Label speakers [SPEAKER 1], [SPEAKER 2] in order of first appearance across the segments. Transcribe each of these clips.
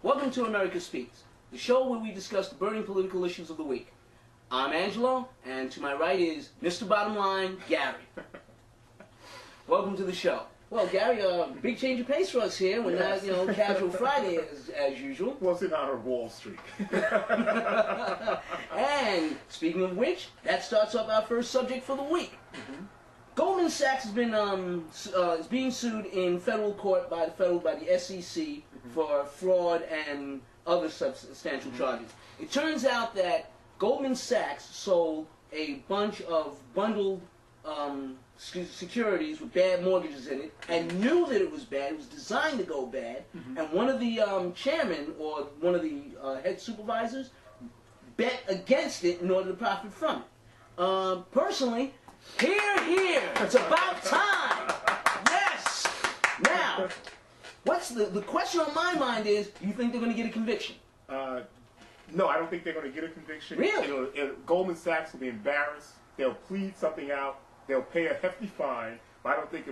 [SPEAKER 1] Welcome to America Speaks, the show where we discuss the burning political issues of the week. I'm Angelo, and to my right is Mr. Bottom Line, Gary. Welcome to the show. Well, Gary, big change of pace for us here. We're not, casual Friday as usual.
[SPEAKER 2] Well, it's in honor of Wall Street.
[SPEAKER 1] And speaking of which, that starts off our first subject for the week. Goldman Sachs has been is being sued in federal court by the SEC for fraud and other substantial charges. It turns out that Goldman Sachs sold a bunch of bundled securities with bad mortgages in it and knew that it was bad. It was designed to go bad. And one of the chairmen or one of the head supervisors bet against it in order to profit from it. Personally, here, it's about time. Yes. Now, what's the question on my mind is, do you think they're going to get a conviction?
[SPEAKER 2] No, I don't think they're going to get a conviction.
[SPEAKER 1] Really?
[SPEAKER 2] Goldman Sachs will be embarrassed. They'll plead something out. They'll pay a hefty fine. But I don't think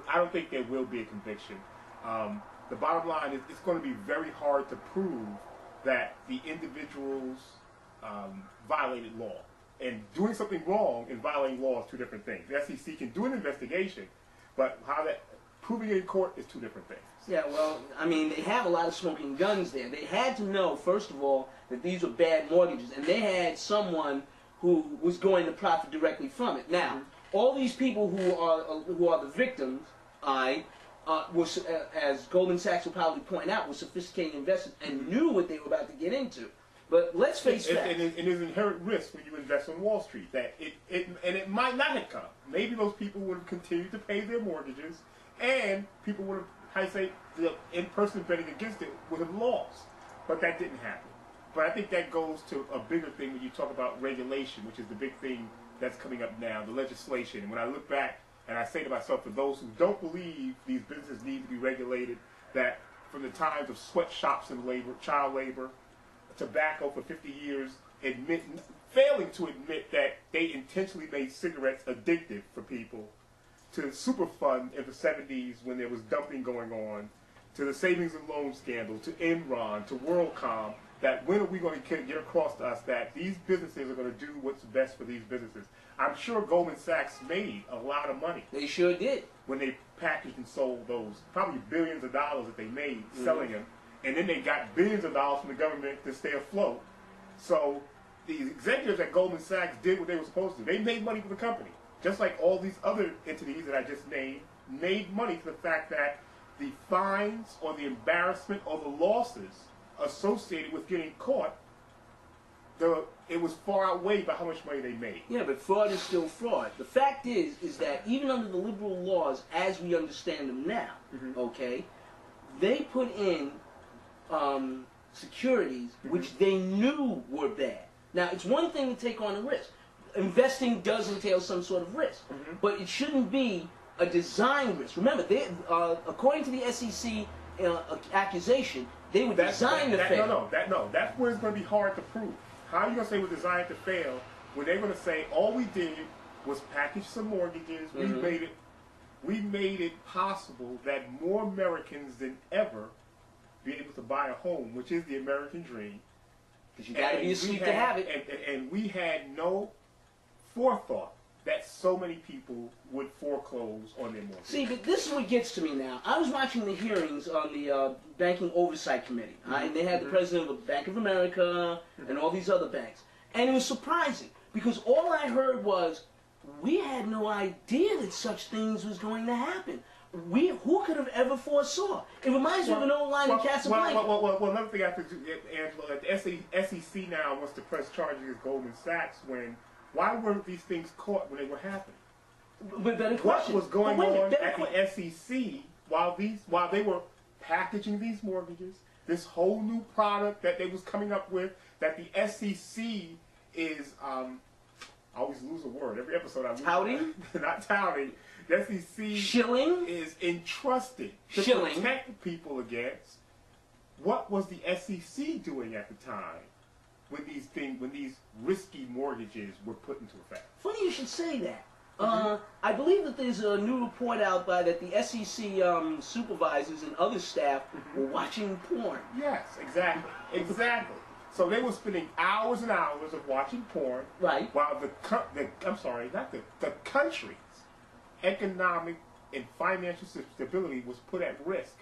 [SPEAKER 2] I don't think there will be a conviction. The bottom line is, it's going to be very hard to prove that the individuals violated law. And doing something wrong and violating law is two different things. The SEC can do an investigation, but proving it in court is two different things.
[SPEAKER 1] Yeah, well, I mean, they have a lot of smoking guns there. They had to know, first of all, that these were bad mortgages, and they had someone who was going to profit directly from it. Now, all these people who are the victims, as Goldman Sachs will probably point out, were sophisticated investors and knew what they were about to get into. But let's face facts.
[SPEAKER 2] And there's inherent risk when you invest on Wall Street that it might not have come. Maybe those people would have continued to pay their mortgages, and people would have, the in-person betting against it would have lost. But that didn't happen. But I think that goes to a bigger thing when you talk about regulation, which is the big thing that's coming up now, the legislation. And when I look back and I say to myself, for those who don't believe these businesses need to be regulated, that from the times of sweatshops and child labor, tobacco for 50 years, failing to admit that they intentionally made cigarettes addictive for people, to Superfund in the 70s when there was dumping going on, to the savings and loan scandal, to Enron, to WorldCom, that when are we going to get across to us that these businesses are going to do what's best for these businesses? I'm sure Goldman Sachs made a lot of money.
[SPEAKER 1] They sure did. When
[SPEAKER 2] they packaged and sold those, probably billions of dollars that they made selling them. And then they got billions of dollars from the government to stay afloat. So the executives at Goldman Sachs did what they were supposed to. They made money for the company. Just like all these other entities that I just named made money for the fact that the fines or the embarrassment or the losses associated with getting caught, it was far outweighed by how much money they made.
[SPEAKER 1] Yeah, but fraud is still fraud. The fact is that even under the liberal laws as we understand them now, okay, they put in securities which they knew were bad. Now, it's one thing to take on a risk. Investing does entail some sort of risk, but it shouldn't be a design risk. Remember, according to the SEC accusation, they were designed to fail.
[SPEAKER 2] That's where it's going to be hard to prove. How are you going to say we're designed to fail when they're going to say all we did was package some mortgages, we made it possible that more Americans than ever be able to buy a home, which is the American dream.
[SPEAKER 1] Because you got to be asleep to have it.
[SPEAKER 2] And we had no forethought that so many people would foreclose on their mortgage.
[SPEAKER 1] See, but this is what gets to me now. I was watching the hearings on the Banking Oversight Committee, and they had the president of the Bank of America and all these other banks. And it was surprising, because all I heard was, we had no idea that such things was going to happen. Who could have ever foresaw? It reminds me of an old line in Casablanca.
[SPEAKER 2] Well, another thing I have to do, Angelo, the SEC now wants to press charges against Goldman Sachs why weren't these things caught when they were happening? What was going on at the SEC while they were packaging these mortgages, this whole new product that they was coming up with, that the SEC is, I always lose a word, every episode I lose.
[SPEAKER 1] Touting?
[SPEAKER 2] Not touting. The SEC
[SPEAKER 1] Shilling?
[SPEAKER 2] is entrusted to protect people against. What was the SEC doing at the time when these risky mortgages were put into effect?
[SPEAKER 1] Funny you should say that. I believe that there's a new report out by that the SEC supervisors and other staff were watching porn.
[SPEAKER 2] Yes, exactly. Exactly. So they were spending hours and hours of watching porn.
[SPEAKER 1] Right.
[SPEAKER 2] While the country's economic and financial stability was put at risk.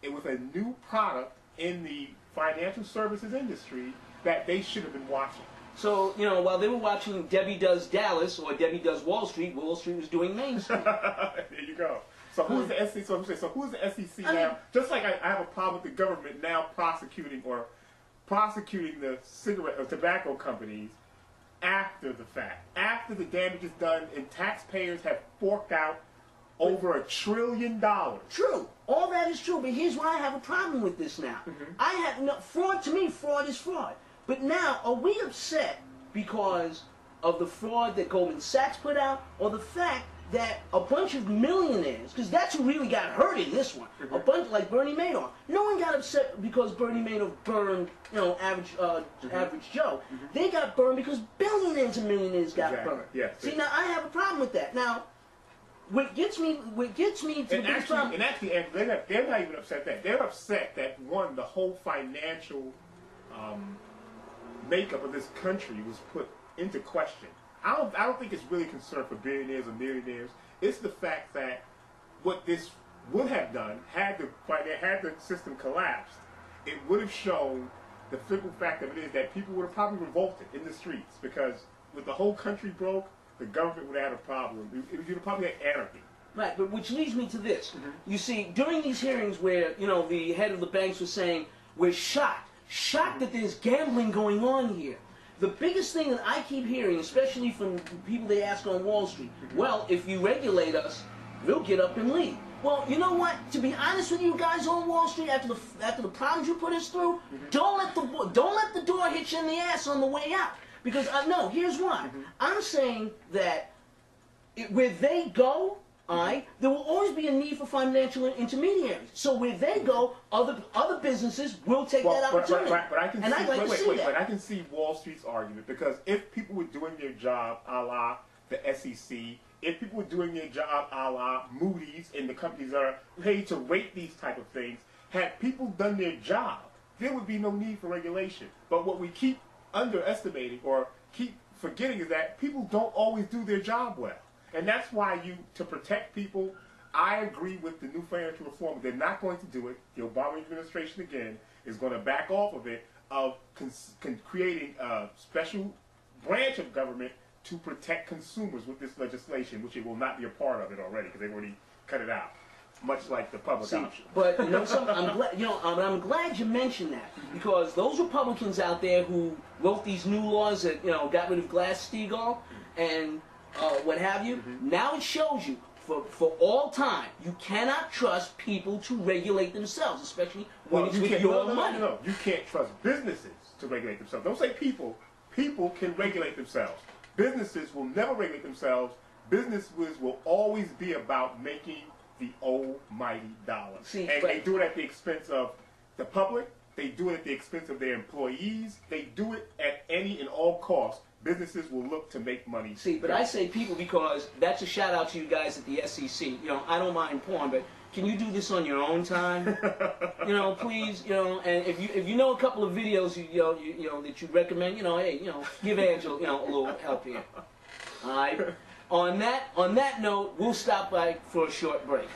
[SPEAKER 2] It was a new product in the financial services industry that they should have been watching.
[SPEAKER 1] So, while they were watching Debbie Does Dallas or Debbie Does Wall Street was doing Main Street.
[SPEAKER 2] There you go. So who's the SEC? So who's the SEC now? Just like I have a problem with the government now prosecuting the cigarette or tobacco companies after the fact, after the damage is done, and taxpayers have forked out over $1 trillion.
[SPEAKER 1] True. All that is true, but here's why I have a problem with this now. Fraud, to me, fraud is fraud. But now, are we upset because of the fraud that Goldman Sachs put out, or the fact that a bunch of millionaires, because that's who really got hurt in this one, a bunch like Bernie Madoff. No one got upset because Bernie Madoff burned, average Joe. They got burned because billionaires and millionaires got burned.
[SPEAKER 2] Yes.
[SPEAKER 1] See, now I have a problem with that. Now, what gets me to the biggest problem.
[SPEAKER 2] And actually, they're not even upset that. They're upset that, one, the whole financial makeup of this country was put into question. I don't think it's really concerned for billionaires or millionaires. It's the fact that what this would have done had the system collapsed, it would have shown the simple fact of it is that people would have probably revolted in the streets, because with the whole country broke, the government would have had a problem. It would probably have anarchy.
[SPEAKER 1] Right, but which leads me to this. You see, during these hearings where, the head of the banks was saying, we're shocked that there's gambling going on here. The biggest thing that I keep hearing, especially from people they ask on Wall Street, well, if you regulate us, we'll get up and leave. Well, you know what? To be honest with you guys on Wall Street, after the problems you put us through, don't let the door hit you in the ass on the way out. Because no, here's why. I'm saying that where they go, there will always be a need for financial intermediaries. So where they go, other businesses will take that opportunity.
[SPEAKER 2] But I can see Wall Street's argument, because if people were doing their job a la the SEC, if people were doing their job a la Moody's and the companies that are paid to rate these type of things, had people done their job, there would be no need for regulation. But what we keep underestimating or keep forgetting is that people don't always do their job well. And that's why to protect people, I agree with the new financial reform. They're not going to do it. The Obama administration, again, is going to back off of it, of creating a special branch of government to protect consumers with this legislation, which it will not be a part of it already, because they've already cut it out, much like the public option.
[SPEAKER 1] But I'm glad you mentioned that, because those Republicans out there who wrote these new laws that got rid of Glass-Steagall and what have you, now it shows you for all time you cannot trust people to regulate themselves, especially when it's with your money.
[SPEAKER 2] No, you can't trust businesses to regulate themselves. Don't say people. People can regulate themselves. Businesses will never regulate themselves. Businesses will always be about making the almighty dollar. They do it at the expense of the public. They do it at the expense of their employees. They do it at any and all costs. Businesses will look to make money.
[SPEAKER 1] But I say people because that's a shout out to you guys at the SEC. I don't mind porn, but can you do this on your own time? Please, and if you know a couple of videos, that you recommend, hey, give Angelo, a little help here. All right. On that note, we'll stop by for a short break.